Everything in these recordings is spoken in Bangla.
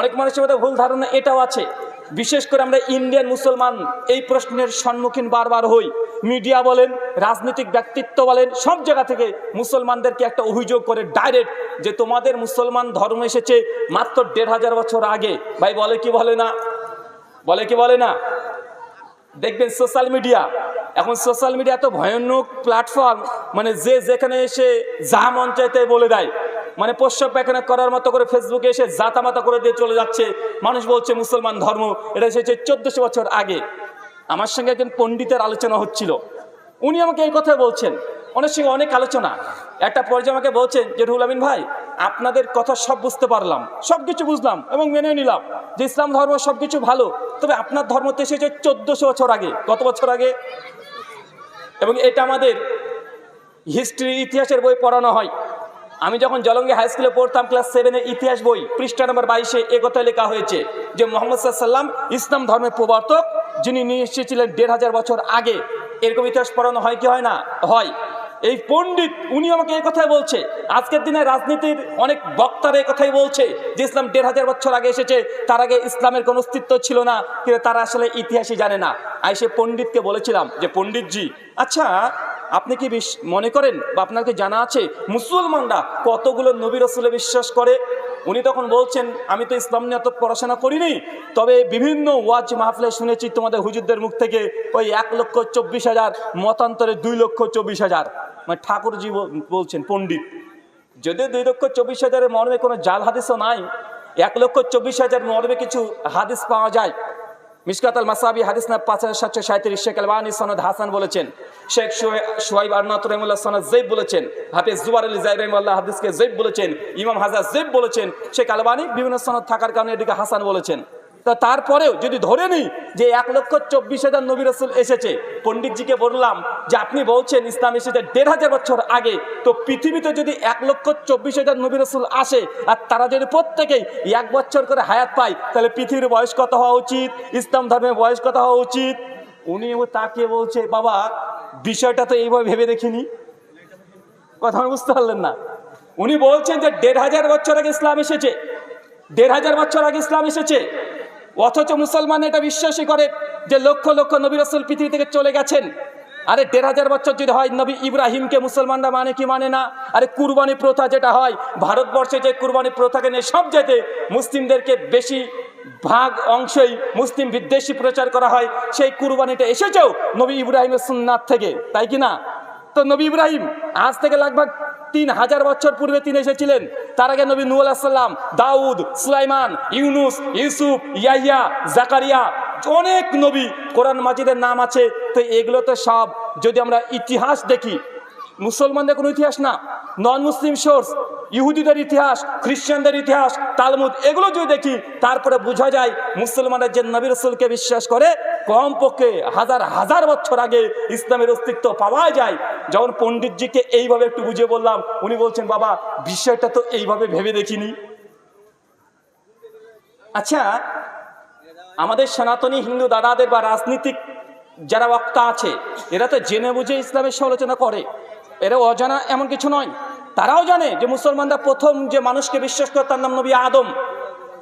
অনেক মানুষের মধ্যে ভুল ধারণা এটাও আছে, বিশেষ করে আমরা ইন্ডিয়ান মুসলমান এই প্রশ্নের সম্মুখীন বারবার হই। মিডিয়া বলেন, রাজনৈতিক ব্যক্তিত্ব বলেন, সব জায়গা থেকে মুসলমানদেরকে একটা অভিযোগ করে ডাইরেক্ট যে তোমাদের মুসলমান ধর্ম এসেছে মাত্র ১৫০০ বছর আগে। ভাই বলে কি বলে না? বলে কি বলে না? দেখবেন সোশ্যাল মিডিয়া, এখন সোশ্যাল মিডিয়া এত ভয়ানক প্ল্যাটফর্ম, মানে যে যেখানে এসে যা মন চাইতে বলে দেয়, মানে প্রস্রাব পায়খানা করার মতো করে ফেসবুকে এসে জাতামাতা করে দিয়ে চলে যাচ্ছে। মানুষ বলছে মুসলমান ধর্ম এটা এসেছে ১৪০০ বছর আগে। আমার সঙ্গে একজন পণ্ডিতের আলোচনা হচ্ছিল, উনি আমাকে এই কথা বলছেন, ওনার সঙ্গে অনেক আলোচনা। একটা পর্যায়ে আমাকে বলছেন যে রুহুল আমিন ভাই, আপনাদের কথা সব বুঝতে পারলাম, সব কিছু বুঝলাম এবং মেনে নিলাম যে ইসলাম ধর্ম সব কিছু ভালো, তবে আপনার ধর্ম তো এসেছে ১৪০০ বছর আগে। কত বছর আগে? এবং এটা আমাদের হিস্ট্রি, ইতিহাসের বই পড়ানো হয়। আমি যখন জলঙ্গি হাই স্কুলে পড়তাম, ক্লাস 7-এ ইতিহাস বই পৃষ্ঠা নম্বর 22-এ এ কথা লেখা হয়েছে যে মুহাম্মদ সাল্লাল্লাহু আলাইহি ওয়াসাল্লাম ইসলাম ধর্মের প্রবর্তক, যিনি নিয়ে এসেছিলেন ১৫০০ বছর আগে। এরকম ইতিহাস পড়ানো হয় কি হয় না? হয়। এই পণ্ডিত উনি আমাকে এই কথাই বলছে, আজকের দিনে রাজনীতির অনেক বক্তারা এই কথাই বলছে যে ইসলাম ১৫০০ বছর আগে এসেছে, তার আগে ইসলামের কোনো অস্তিত্ব ছিল না, কিন্তু তারা আসলে ইতিহাসই জানে না। সে পণ্ডিতকে বলেছিলাম যে পণ্ডিতজি, আচ্ছা আপনি কি মনে করেন বা আপনার কি জানা আছে মুসলমানরা কতগুলো নবী রাসূলে বিশ্বাস করে? উনি তখন বলছেন, আমি তো ইসলাম নিয়ে অত পড়াশোনা করিনি, তবে বিভিন্ন ওয়াজ মাহফিলে শুনেছি তোমাদের হুজুরদের মুখ থেকে ওই ১,২৪,০০০, মতান্তরে 2,২৪,০০০। মানে ঠাকুরজি বলছেন, পণ্ডিত, যদিও 2,২৪,০০০-এর মর্মে কোনো জাল হাদিসও নাই, ১,২৪,০০০ মর্মে কিছু হাদিস পাওয়া যায়। মিশকাত আল মাসাবি হাদিস না ৫,৭৩৭, শেখ আলবানী সনদ হাসান বলেছেন, শেখ শুয়াইব আরনাউত রাহিমাহুল্লাহ সনদ জয়ীফ বলেছেন, হাফেজ জুবার আলী যায়েদ রাহিমাহুল্লাহ হাদিসকে জয়ীফ বলেছেন, ইমাম হাজার জয়ীফ বলেছেন, শেখ আলবানী বিভিন্ন সনদ থাকার কারণে এদিকে হাসান বলেছেন। তো তারপরেও যদি ধরে নিই যে ১,২৪,০০০ নবী রাসূল এসেছে, পণ্ডিতজিকে বললাম যে আপনি বলছেন ইসলাম এসেছে ১৫০০ বছর আগে, তো পৃথিবীতে যদি ১,২৪,০০০ নবী রাসূল আসে আর তারা যদি প্রত্যেকেই ১ বছর করে হায়াত পায়, তাহলে পৃথিবীর বয়স কত হওয়া উচিত? ইসলাম ধর্মের বয়স কত হওয়া উচিত? উনি তাকে বলছে, বাবা বিষয়টা তো এইভাবে ভেবে দেখিনি। কথা বুঝতে পারলেন না? উনি বলছেন যে ১৫০০ বছর আগে ইসলাম এসেছে, ১৫০০ বছর আগে ইসলাম এসেছে, অথচ মুসলমান এটা বিশ্বাসই করে যে লক্ষ লক্ষ নবী রাসূল পৃথিবী থেকে চলে গেছেন। আরে ১৫০০ বছর যদি হয়, নবী ইব্রাহিমকে মুসলমানরা মানে কি মানে না? আরে কুরবানি প্রথা যেটা হয় ভারতবর্ষে, যে কুরবানি প্রথাকে নিয়ে সব জায়গাতে মুসলিমদেরকে বেশি ভাগ অংশই মুসলিম বিদ্বেষী প্রচার করা হয়, সেই কুরবানিটা এসেছেও নবী ইব্রাহিমের সুন্নাত থেকে, তাই কি না? তো নবী ইব্রাহিম আজ থেকে লগভগ ৩,০০০ বছর পূর্বে তিনি এসেছিলেন। তার আগে নবী নূহ আলাইহিস সালাম, দাউদ, সুলাইমান, ইউনুস, ইউসুফ, ইয়াহইয়া, জাকারিয়া, অনেক নবী কোরআন মাজিদের নাম আছে। তো এগুলো তো সব যদি আমরা ইতিহাস দেখি, মুসলমানদের কোনো ইতিহাস না, নন মুসলিম সোর্স, ইহুদিদের ইতিহাস, খ্রিস্টানদের ইতিহাস, তালমুদ, এগুলো যদি দেখি, তারপরে বোঝা যায় মুসলমানরা যে নবী রাসূলকে বিশ্বাস করে কমপক্ষে হাজার হাজার বছর আগে ইসলামের অস্তিত্ব পাওয়া যায়। যখন পণ্ডিতজিকে এইভাবে একটু বুঝিয়ে বললাম, উনি বলছেন, বাবা বিষয়টা তো এইভাবে ভেবে দেখিনি। আচ্ছা, আমাদের সনাতনী হিন্দু দাদাদের বা রাজনীতিক যারা বক্তা আছে, এরা তো জেনে বুঝে ইসলামের সমালোচনা করে, এরা অজানা এমন কিছু নয়। তারাও জানে যে মুসলমানরা প্রথম যে মানুষকে বিশ্বাস করে তার নাম নবী আদম।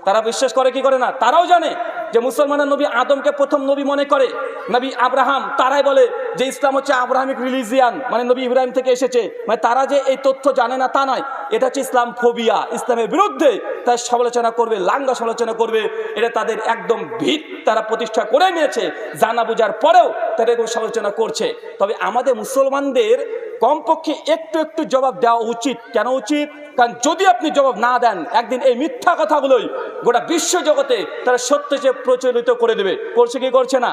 তারা বিশ্বাস করে কি করে না? তারাও জানে যে মুসলমানরা নবী আদমকে প্রথম নবী মনে করে, নবী আব্রাহাম। তারাই বলে যে ইসলাম হচ্ছে আব্রাহামিক রিলিজিয়ান, মানে নবী ইব্রাহিম থেকে এসেছে। মানে তারা যে এই তথ্য জানে না তা নয়, এটা হচ্ছে ইসলাম ফোবিয়া, ইসলামের বিরুদ্ধে তার সমালোচনা করবে, লাঙ্গা সমালোচনা করবে, এটা তাদের একদম ভিত তারা প্রতিষ্ঠা করে নিয়েছে। জানা বোঝার পরেও তারা এরকম সমালোচনা করছে। তবে আমাদের মুসলমানদের কমপক্ষে একটু একটু জবাব দেওয়া উচিত। কেন উচিত? কারণ যদি আপনি জবাব না দেন, একদিন এই মিথ্যা কথাগুলোই গোটা বিশ্ব জগতে তারা সত্য যে প্রচলিত করে দেবে। করছে কি করছে না?